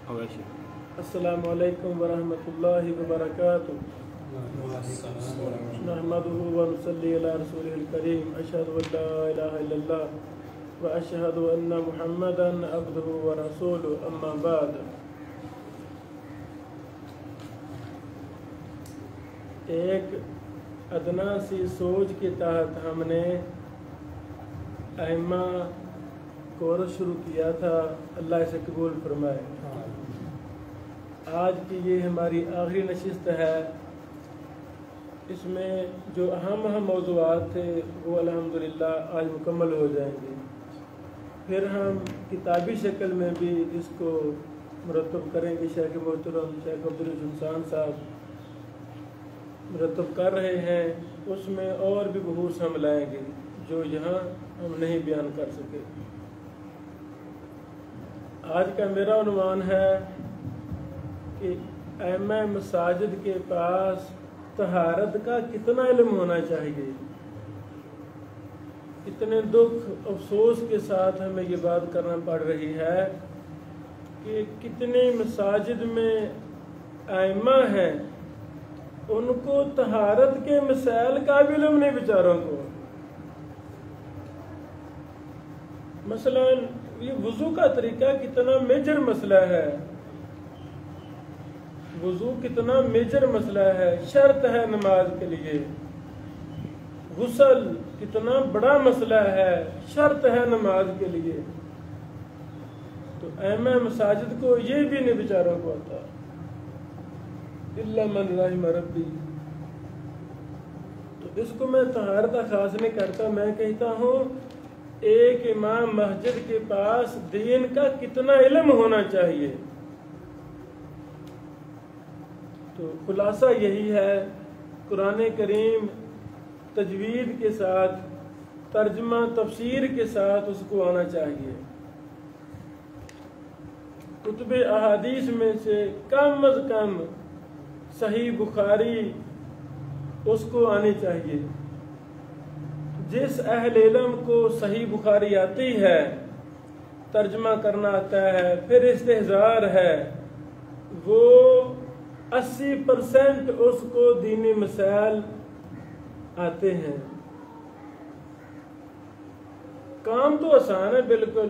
السلام علیکم ورحمۃ اللہ وبرکاتہ. نحمده ونصلي على رسوله الكريم. أشهد أن لا إله إلا الله وأشهد أن محمدا عبده ورسوله. أما بعد. ایک ادنا سی سوچ کے تحت ہم نے ائمہ کورس شروع کیا تھا. اللہ اسے قبول فرمائے. آج کی یہ ہماری آخری نشست ہے. اس میں جو اہم موضوعات تھے وہ الحمدللہ آج مکمل ہو جائیں گے. پھر ہم کتابی شکل میں بھی اس کو مرتب کریں گے. شیخ محترم شیخ عبدالحسن صاحب مرتب کر رہے ہیں. اس میں اور بھی بحوث ہم لائیں گے جو یہاں ہم نہیں بیان کر سکے. آج کا میرا عنوان ہے کہ ائمہ مساجد کے پاس طہارت کا کتنا علم ہونا چاہیے. اتنے دکھ افسوس کے ساتھ ہمیں یہ بات کرنا پڑ رہی ہے کہ کتنی مساجد میں ائمہ ہیں ان کو طہارت کے مسائل کا بھی علم نہیں بیچاروں کو. مثلا یہ وضو کا طریقہ کتنا میجر مسئلہ ہے. وضو کتنا میجر مسئلہ ہے, شرط ہے نماز کے لیے. غسل کتنا بڑا مسئلہ ہے, شرط ہے نماز کے لیے. تو ائمہ مساجد کو یہ بھی نہیں بیچاروں کو آتا. الا من رحم ربی. تو اس کو میں طہارت خاص نہیں کرتا. میں کہتا ہوں ایک امام مسجد کے پاس دین کا کتنا علم ہونا چاہیے. تو خلاصہ یہی ہے, قرآن کریم تجوید کے ساتھ ترجمہ تفسیر کے ساتھ اس کو آنا چاہیے. کتب احادیث میں سے کم از کم صحیح بخاری اس کو آنی چاہیے. جس اہل علم کو صحیح بخاری آتی ہے, ترجمہ کرنا آتا ہے, پھر استحضار ہے, وہ 80% اس کو دینی مسائل آتے ہیں. کام تو آسان ہے بالکل.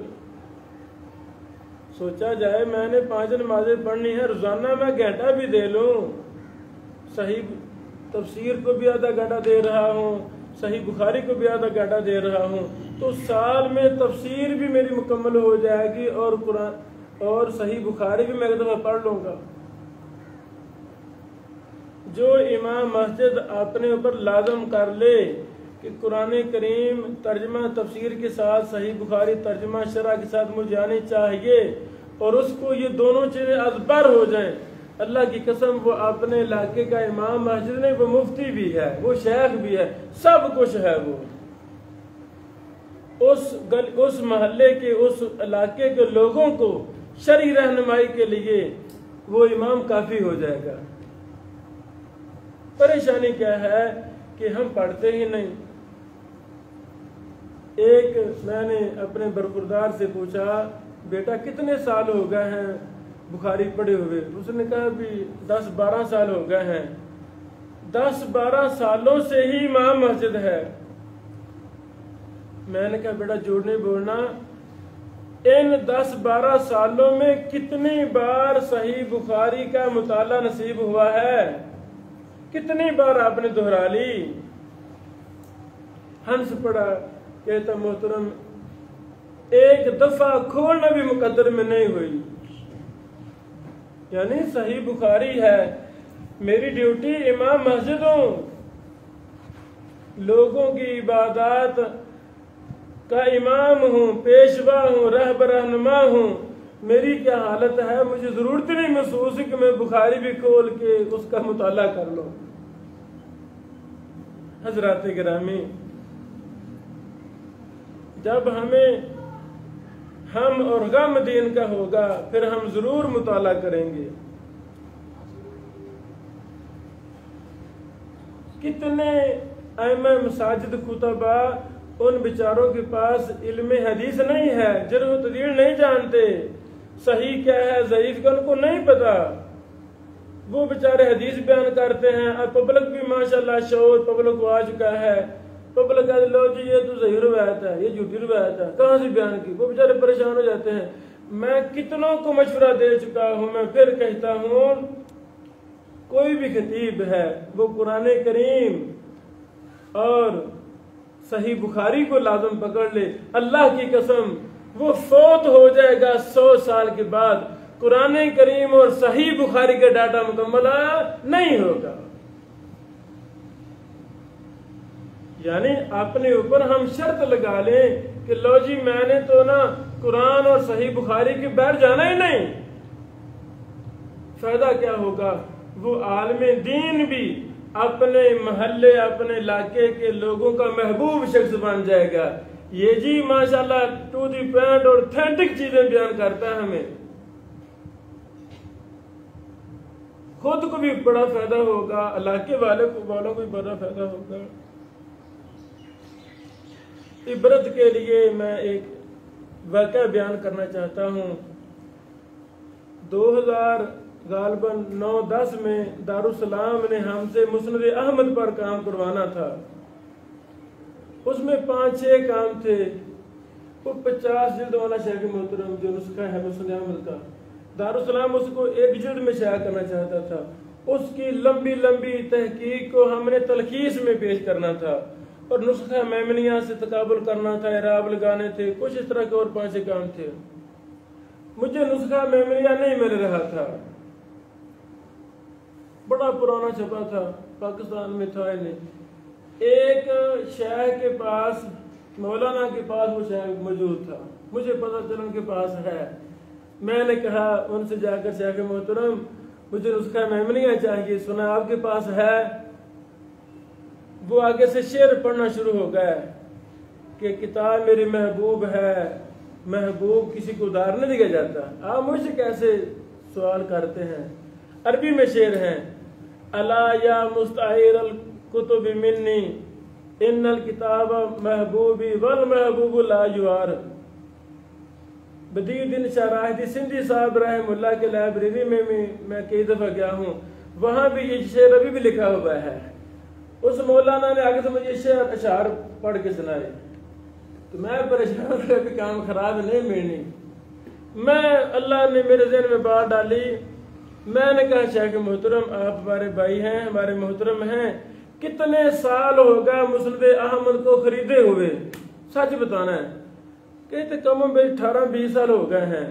سوچا جائے میں نے 5 نمازیں پڑھنی ہے, روزانہ میں گھنٹہ بھی دے لوں, صحیح تفسیر کو بھی آدھا گھنٹہ دے رہا ہوں, صحیح بخاری کو بھی آدھا گھنٹہ دے رہا ہوں, تو سال میں تفسیر بھی میری مکمل ہو جائے گی اور قرآن اور صحیح بخاری بھی میں ایک دفعہ پڑھ لوں گا. جو امام مسجد اپنے اوپر لازم کر لے کہ قرآن کریم ترجمہ تفسیر کے ساتھ صحیح بخاری ترجمہ شرح کے ساتھ مجھے آنی چاہیے, اور اس کو یہ دونوں چیزیں ازبر ہو جائیں, اللہ کی قسم وہ اپنے علاقے کا امام مسجد نہیں, وہ مفتی بھی ہے, وہ شیخ بھی ہے, سب کچھ ہے. وہ اس محلے کے اس علاقے کے لوگوں کو شرعی رہنمائی کے لیے وہ امام کافی ہو جائے گا. پریشانی کیا ہے کہ ہم پڑھتے ہی نہیں. ایک میں نے اپنے برخوردار سے پوچھا, بیٹا کتنے سال ہو گئے ہیں بخاری پڑھے ہوئے؟ اس نے کہا بھی 10-12 سال ہو گئے ہیں. 10-12 سالوں سے ہی امام مسجد ہے. میں نے کہا بیٹا جھوٹ نہیں بولنا, ان 10-12 سالوں میں کتنی بار صحیح بخاری کا مطالعہ نصیب ہوا ہے, کتنی بار آپ نے دہرا لی؟ ہنس پڑا, کہتا محترم ایک دفعہ کھولنا بھی مقدر میں نہیں ہوئی. یعنی صحیح بخاری ہے, میری ڈیوٹی امام مسجد ہوں, لوگوں کی عبادات کا امام ہوں, پیشوا ہوں, رہنما ہوں. میری کیا حالت ہے, مجھے ضرورت نہیں محسوس کہ میں بخاری بھی کھول کے اس کا مطالعہ کر لوں. حضرات گرامی, جب ہم اور غم دین کا ہوگا پھر ہم ضرور مطالعہ کریں گے. کتنے ائمہ مساجد خطبہ ان بیچاروں کے پاس علم حدیث نہیں ہے, جرح و تعدیل نہیں جانتے, صحیح کیا ہے ضعیف کا ان کو نہیں پتا. وہ بیچارے حدیث بیان کرتے ہیں. اب پبلک بھی ماشاءاللہ شعور پبلک کو آ چکا ہے. پبلک کہتے لو جی یہ تو صحیح روایت ہے, یہ جھوٹی روایت ہے, کہاں سے بیان کی. وہ بیچارے پریشان ہو جاتے ہیں. میں کتنوں کو مشورہ دے چکا ہوں. میں پھر کہتا ہوں کوئی بھی خطیب ہے وہ قرآن کریم اور صحیح بخاری کو لازم پکڑ لے, اللہ کی قسم وہ فوت ہو جائے گا 100 سال کے بعد, قرآن کریم اور صحیح بخاری کا ڈاٹا مکمل نہیں ہوگا. یعنی اپنے اوپر ہم شرط لگا لیں کہ لو جی میں نے تو نا قرآن اور صحیح بخاری کے بغیر جانا ہی نہیں. فائدہ کیا ہوگا؟ وہ عالم دین بھی اپنے محلے اپنے علاقے کے لوگوں کا محبوب شخص بن جائے گا. یہ جی ماشاءاللہ ٹو دی پوائنٹ اور اوتھینٹک چیزیں بیان کرتا ہے. ہمیں خود کو بھی بڑا فائدہ ہوگا, علاقے والوں کو بھی بڑا فائدہ ہوگا. عبرت کے لیے میں ایک واقعہ بیان کرنا چاہتا ہوں. 2000 غالباً 9-10 میں دارالسلام نے ہم سے مسند احمد پر کام کروانا تھا. اس میں 5-6 کام تھے. وہ 50 جلد والا شیخ محترم جو نسخہ ہے مسند احمد کا, دارالسلام اس کو 1 جلد میں شائع کرنا چاہتا تھا. اس کی لمبی لمبی تحقیق کو ہم نے تلخیص میں پیش کرنا تھا اور نسخہ میمنیہ سے تقابل کرنا تھا, اعراب لگانے تھے, کچھ اس طرح کے اور 5 کام تھے. مجھے نسخہ میمنیہ نہیں مل رہا تھا. بڑا پرانا چھپا تھا, پاکستان میں تھا ہی نہیں. ایک شیخ کے پاس, مولانا کے پاس وہ شیخ موجود تھا. مجھے پتہ چلا ان کے پاس ہے. میں نے کہا ان سے جا کر شیخ محترم مجھے نسخہ میمنیہ چاہیے, سنا آپ کے پاس ہے. وہ آگے سے شعر پڑھنا شروع ہو گئے کہ کتاب میری محبوب ہے, محبوب کسی کو ادھار نہیں دیا جاتا. آپ مجھ سے کیسے سوال کرتے ہیں؟ عربی میں شعر ہیں, الا یا مستعیر الکتب منی ان الکتاب محبوبی والمحبوب لا یعار. بدیع الدین شاہراہدی سندھی صاحب رحم اللہ کے لائبریری میں کئی دفعہ گیا ہوں, وہاں بھی یہ شعر ابھی بھی لکھا ہوا ہے. اس مولانا نے آگے سے مجھے شعر اشعار پڑھ کے سنائے تو میں پریشان ہو گیا کہ کام خراب نہیں میرنی. میں اللہ نے میرے ذہن میں بات ڈالی. میں نے کہا شیخ محترم آپ ہمارے بھائی ہیں, ہمارے محترم ہیں, کتنے سال ہو گئے مسند احمد کو خریدے ہوئے, سچ بتانا ہے. کہتے کم و بیش 18-20 سال ہو گئے ہیں.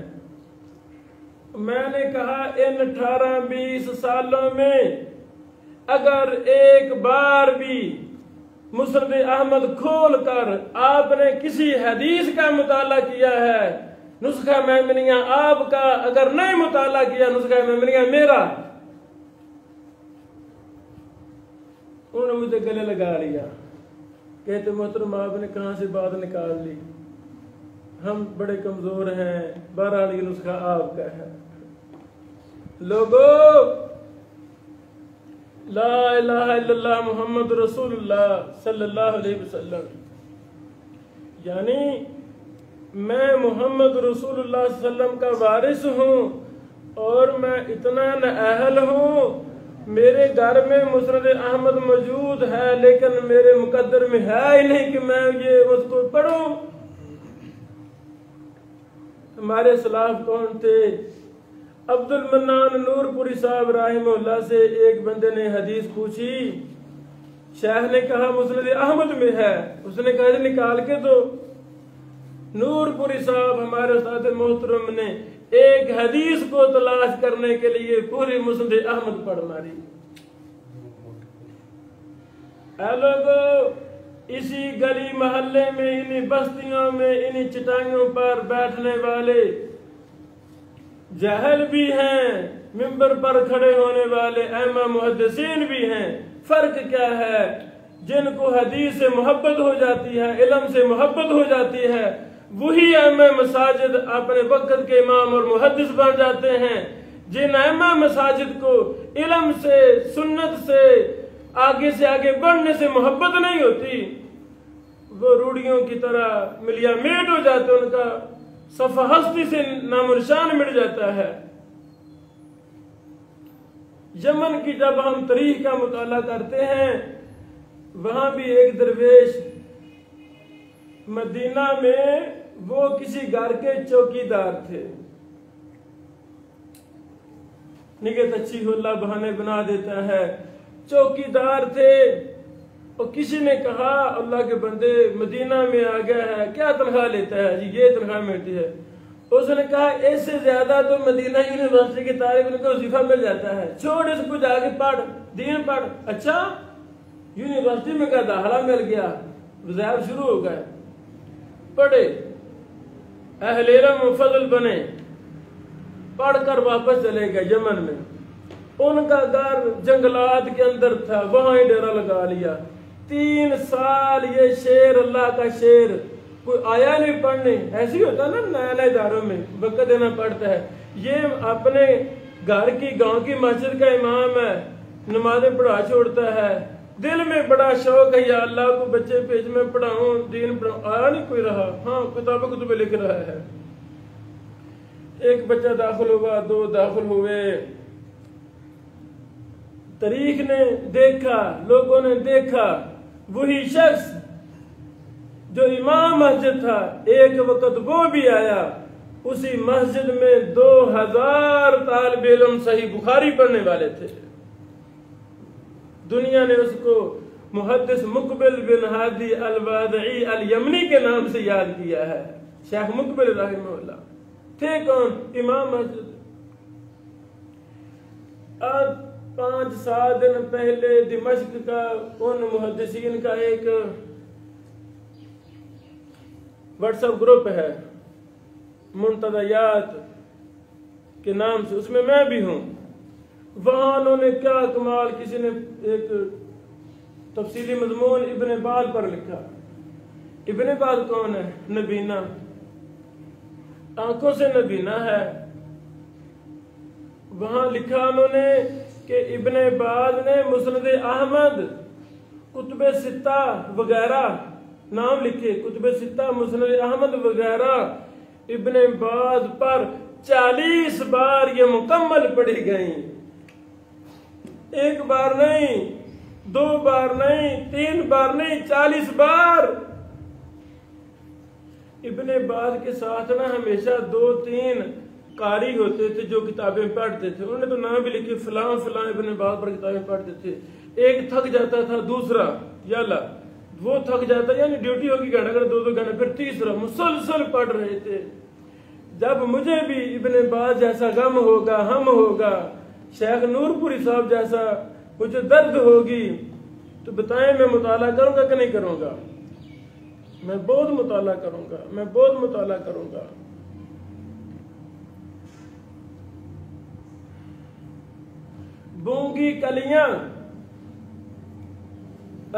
میں نے کہا ان 18-20 سالوں میں اگر ایک بار بھی مسند احمد کھول کر آپ نے کسی حدیث کا مطالعہ کیا ہے, نسخہ میمنیہ آپ کا اگر نہیں مطالعہ کیا, نسخہ میمنیہ میرا. انہوں نے مجھے گلے لگا لیا. کہتے محترم آپ نے کہاں سے بات نکال لی, ہم بڑے کمزور ہیں, بہرحال یہ نسخہ آپ کا ہے. لوگو لا الہ الا اللہ محمد رسول اللہ صلی اللہ علیہ وسلم, یعنی میں محمد رسول اللہ صلی اللہ علیہ وسلم کا وارث ہوں اور میں اتنا نااہل ہوں. میرے گھر میں مسند احمد موجود ہے لیکن میرے مقدر میں ہے ہی نہیں کہ میں یہ اس کو پڑھوں. ہمارے سلاف کون تھے؟ عبد المنان نور پوری صاحب رحمہ اللہ سے ایک بندے نے حدیث پوچھی. شیخ نے کہا مسند احمد میں ہے. اس نے کہا نکال کے دو. نور پوری صاحب ہمارے استاد محترم نے ایک حدیث کو تلاش کرنے کے لیے پوری مسند احمد پڑھ ماری. اے لوگو, اسی گلی محلے میں, انہی بستیوں میں, انہی چٹائیوں پر بیٹھنے والے جاہل بھی ہیں, ممبر پر کھڑے ہونے والے ائمہ محدثین بھی ہیں. فرق کیا ہے؟ جن کو حدیث سے محبت ہو جاتی ہے, علم سے محبت ہو جاتی ہے, وہی ائمہ مساجد اپنے وقت کے امام اور محدث بن جاتے ہیں. جن ائمہ مساجد کو علم سے, سنت سے, آگے سے آگے بڑھنے سے محبت نہیں ہوتی, وہ روڑیوں کی طرح ملیا میٹ ہو جاتے. ان کا صفحہ ہستی سے نام و نشان مٹ جاتا ہے۔ یمن کی جب ہم تاریخ کا مطالعہ کرتے ہیں، وہاں بھی ایک درویش مدینہ میں وہ کسی گھر کے چوکیدار تھے، نگہت اچھی ہو اللہ بہانے بنا دیتا ہے، چوکیدار تھے، اور کسی نے کہا اللہ کے بندے مدینہ میں آ گیا ہے، کیا تنخواہ لیتا ہے؟ جی یہ تنخواہ ملتی ہے۔ اس نے کہا اس سے زیادہ تو مدینہ یونیورسٹی کے طالب علم کو وظیفہ مل جاتا ہے، چھوڑ اس کو جا کے پڑھ، دین پڑھ۔ اچھا یونیورسٹی میں کا داخلہ مل گیا، وظائف شروع ہو گئے، پڑھے، اہل علم و فضل بنے، پڑھ کر واپس چلے گئے یمن میں۔ ان کا گھر جنگلات کے اندر تھا، وہاں ہی ڈیرا لگا لیا۔ 3 سال یہ شیر، اللہ کا شیر، کوئی آیا نہیں پڑھنے۔ ایسے ہی ہوتا نا نئے نئے اداروں میں وقت دینا پڑتا ہے۔ یہ اپنے گھر کی گاؤں کی مسجد کا امام ہے، نمازیں پڑھا چھوڑتا ہے، دل میں بڑا شوق ہے یا اللہ کو بچے بھیج میں پڑھاؤں، دین پڑھاؤں، آیا نہیں کوئی رہا، ہاں کتابیں لکھ رہا ہے۔ ایک بچہ داخل ہوا، 2 داخل ہوئے، تاریخ نے دیکھا، لوگوں نے دیکھا، وہی شخص جو امام مسجد تھا ایک وقت وہ بھی آیا، اسی مسجد میں 2000 طالب علم صحیح بخاری پڑھنے والے تھے۔ دنیا نے اس کو محدث مقبل بن ہادی الوادعی الیمنی کے نام سے یاد کیا ہے، شیخ مقبل رحمہ اللہ تھے کون؟ امام مسجد۔ آج 5-7 دن پہلے دمشق کا ان محدثین کا ایک واٹس ایپ گروپ ہے منتدیات کے نام سے، اس میں بھی ہوں۔ وہاں انہوں نے کیا کمال، کسی نے ایک تفصیلی مضمون ابن باز پر لکھا۔ ابن باز کون ہے؟ نبینا، آنکھوں سے نبینا ہے۔ وہاں لکھا انہوں نے کہ ابن باز نے مسند احمد، کتب ستہ وغیرہ نام لکھے، کتب ستہ، مسند احمد وغیرہ ابن باز پر 40 بار یہ مکمل پڑھی گئیں۔ 1 بار نہیں، 2 بار نہیں، 3 بار نہیں، 40 بار۔ ابن باز کے ساتھ نا ہمیشہ 2-3 قاری ہوتے تھے جو کتابیں پڑھتے تھے، انہوں نے تو نام بھی لکھے، فلاں فلاں ابن باز پر کتابیں پڑھتے تھے۔ ایک تھک جاتا تھا، دوسرا یا اللہ وہ تھک جاتا، یعنی ڈیوٹی ہوگی گھنٹہ کر 2 گھنٹے، پھر تیسرا مسلسل پڑھ رہے تھے۔ جب مجھے بھی ابن باز جیسا غم ہوگا، ہم ہوگا، شیخ نور پوری صاحب جیسا مجھے درد ہوگی، تو بتائیں میں مطالعہ کروں گا کہ نہیں کروں گا؟ میں بہت مطالعہ کروں گا، میں بہت مطالعہ کروں گا۔ بونگی کلیاں،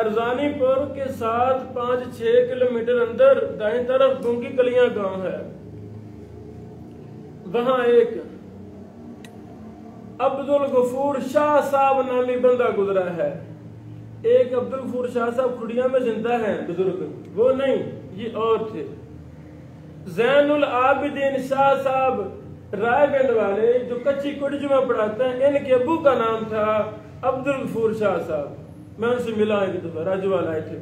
ارزانی پور کے ساتھ 5-6 کلومیٹر اندر دائیں طرف بونگی کلیاں گاؤں ہے۔ وہاں ایک عبدالغفور شاہ صاحب نامی بندہ گزرا ہے۔ ایک عبدالغفور شاہ صاحب کھڑیاں میں زندہ ہیں بزرگ، وہ نہیں، یہ اور تھے۔ زین العابدین شاہ صاحب رائے گنج والے جو کچی کڑجمہ پڑھاتے ہیں، ان کے ابو کا نام تھا عبدالغفور شاہ صاحب۔ میں ان سے ملا ایک دفعہ، راجوال آئے تھے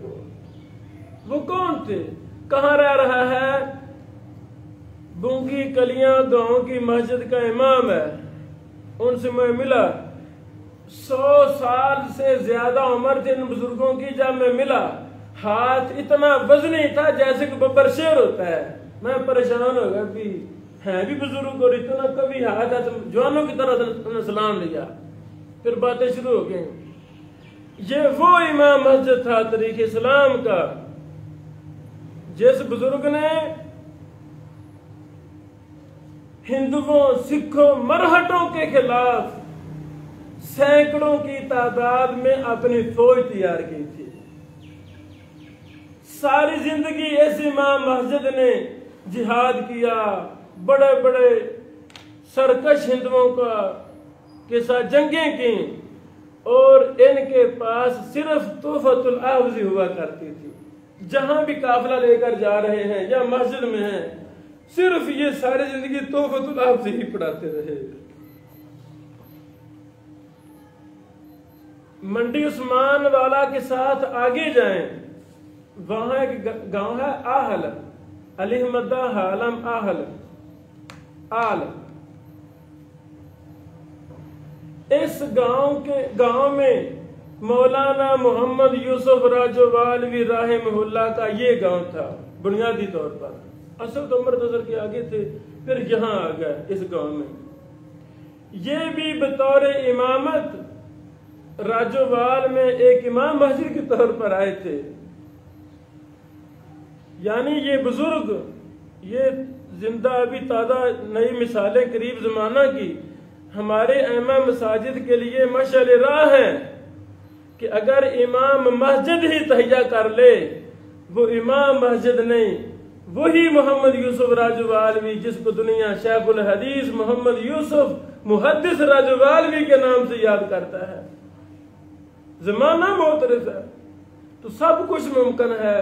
وہ کون تھے؟ کہاں رہ رہا ہے؟ بونگی کلیاں گاؤں کی مسجد کا امام ہے۔ ان سے میں ملا، 100 سال سے زیادہ عمر تھی ان بزرگوں کی۔ جب میں ملا، ہاتھ اتنا وزنی تھا جیسے کہ ببر شیر ہوتا ہے۔ میں پریشان ہو گیا کہ ہے بھی بزرگ اور اتنا کبھی ہاتھ ہے، جوانوں کی طرح سلام لیا۔ پھر باتیں شروع ہو گئیں۔ یہ وہ امام مسجد تھا تاریخ اسلام کا جس بزرگ نے ہندوؤں، سکھوں، مرہٹوں کے خلاف سینکڑوں کی تعداد میں اپنی فوج تیار کی تھی۔ ساری زندگی اس امام مسجد نے جہاد کیا، بڑے بڑے سرکش ہندوؤں کے ساتھ جنگیں کی، اور ان کے پاس صرف تحفۃ الاحوزی ہوا کرتی تھی۔ جہاں بھی قافلہ لے کر جا رہے ہیں یا مسجد میں ہیں، صرف یہ ساری زندگی تحفۃ الحفظ ہی پڑھاتے رہے۔ منڈی عثمان والا کے ساتھ آگے جائیں، وہاں ایک گاؤں ہے آہل، علیہ مدہ حالم آہل آل۔ اس گاؤں میں مولانا محمد یوسف راجوالوی رحمہ اللہ کا یہ گاؤں تھا بنیادی طور پر۔ اصل تو عمر نظر کے آگے تھے، پھر یہاں آ گئے اس گاؤں میں۔ یہ بھی بطور امامت راجوال میں ایک امام مسجد کے طور پر آئے تھے۔ یعنی یہ بزرگ، یہ زندہ ابھی تازہ نئی مثالیں قریب زمانہ کی ہمارے ائمہ مساجد کے لیے مشعل راہ ہیں کہ اگر امام مسجد ہی تہیا کر لے، وہ امام مسجد نہیں، وہی محمد یوسف راجوالوی جس کو دنیا شیخ الحدیث محمد یوسف محدث راجوالوی کے نام سے یاد کرتا ہے۔ زمانہ معترض ہے تو سب کچھ ممکن ہے،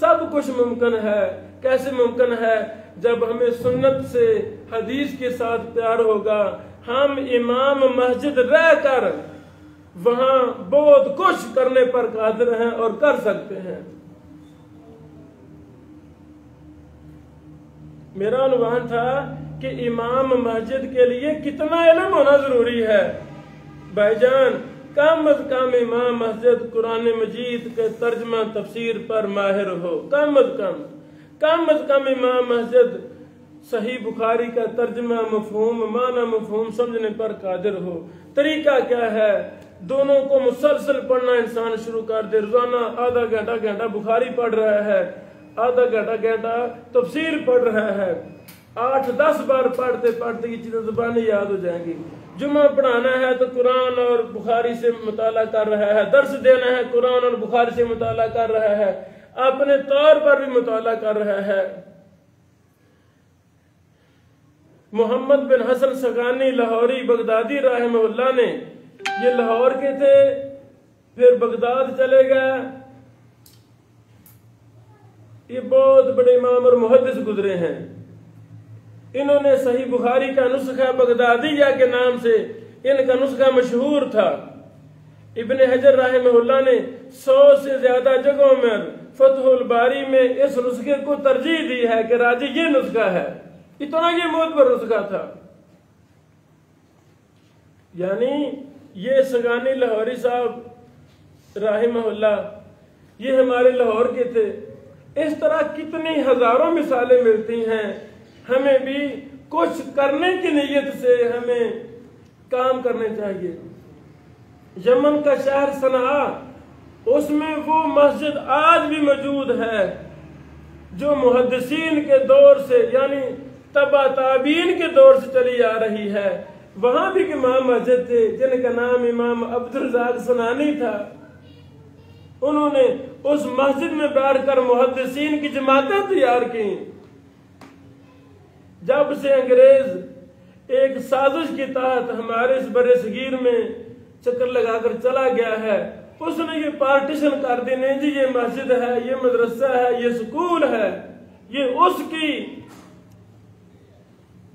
سب کچھ ممکن ہے۔ کیسے ممکن ہے؟ جب ہمیں سنت سے حدیث کے ساتھ پیار ہوگا، ہم امام مسجد رہ کر وہاں بہت کچھ کرنے پر قادر ہیں اور کر سکتے ہیں۔ میرا عنوان تھا کہ امام مسجد کے لیے کتنا علم ہونا ضروری ہے۔ بھائی جان، کم از کم امام مسجد قرآن مجید کے ترجمہ تفسیر پر ماہر ہو، کم از کم امام مسجد صحیح بخاری کا ترجمہ مفہوم معنی مفہوم سمجھنے پر قادر ہو۔ طریقہ کیا ہے؟ دونوں کو مسلسل پڑھنا انسان شروع کر دے۔ روزانہ آدھا گھنٹہ بخاری پڑھ رہا ہے، آدھا گھنٹہ تفسیر پڑھ رہا ہے، 8-10 بار پڑھتے پڑھتے یہ چیزیں زبانی یاد ہو جائیں گی۔ جمعہ پڑھانا ہے تو قرآن اور بخاری سے مطالعہ کر رہا ہے، درس دینا ہے قرآن اور بخاری سے مطالعہ کر رہا ہے، اپنے طور پر بھی مطالعہ کر رہا ہے۔ محمد بن حسن سگانی لاہوری بغدادی رحمہ اللہ نے، یہ لاہور کے تھے، پھر بغداد چلے گئے۔ یہ بہت بڑے امام اور محدث گزرے ہیں۔ انہوں نے صحیح بخاری کا نسخہ بغدادیہ کے نام سے ان کا نسخہ مشہور تھا۔ ابن حجر رحمہ اللہ نے 100 سے زیادہ جگہوں میں فتح الباری میں اس نسخے کو ترجیح دی ہے کہ راجی یہ نسخہ ہے۔ اتنا یہ معتبر نسخہ تھا۔ یعنی یہ سگانی لاہوری صاحب رحمہ اللہ یہ ہمارے لاہور کے تھے۔ اس طرح کتنی ہزاروں مثالیں ملتی ہیں۔ ہمیں بھی کچھ کرنے کی نیت سے ہمیں کام کرنے چاہیے۔ یمن کا شہر صنعا، اس میں وہ مسجد آج بھی موجود ہے جو محدثین کے دور سے یعنی تبع تابعین کے دور سے چلی آ رہی ہے۔ وہاں بھی امام مسجد تھے جن کا نام امام عبدالرزاق سنانی تھا۔ انہوں نے اس مسجد میں بیٹھ کر محدثین کی جماعتیں تیار کی۔ جب سے انگریز ایک سازش کے تحت ہمارے اس برِ صغیر میں چکر لگا کر چلا گیا ہے، اس نے یہ پارٹیشن کر دی، نہیں جی یہ مسجد ہے، یہ مدرسہ ہے، یہ سکول ہے۔ یہ اس کی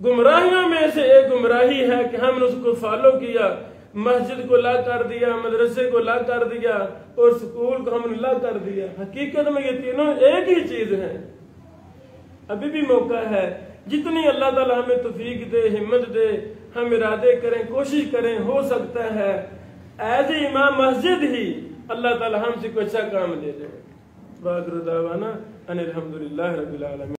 گمراہیوں میں سے ایک گمراہی ہے کہ ہم نے اس کو فالو کیا، مسجد کو لا کر دیا، مدرسے کو لا کر دیا اور سکول کو ہم نے لا کر دیا۔ حقیقت میں یہ تینوں ایک ہی چیز ہیں۔ ابھی بھی موقع ہے، جتنی اللہ تعالیٰ ہمیں توفیق دے، ہمت دے، ہم ارادے کریں، کوشش کریں، ہو سکتا ہے ایز اے امام مسجد ہی اللہ تعالیٰ ہم سے کوئی اچھا کام لے جائے۔ وآخر دعوانا ان الحمدللہ رب العالمین۔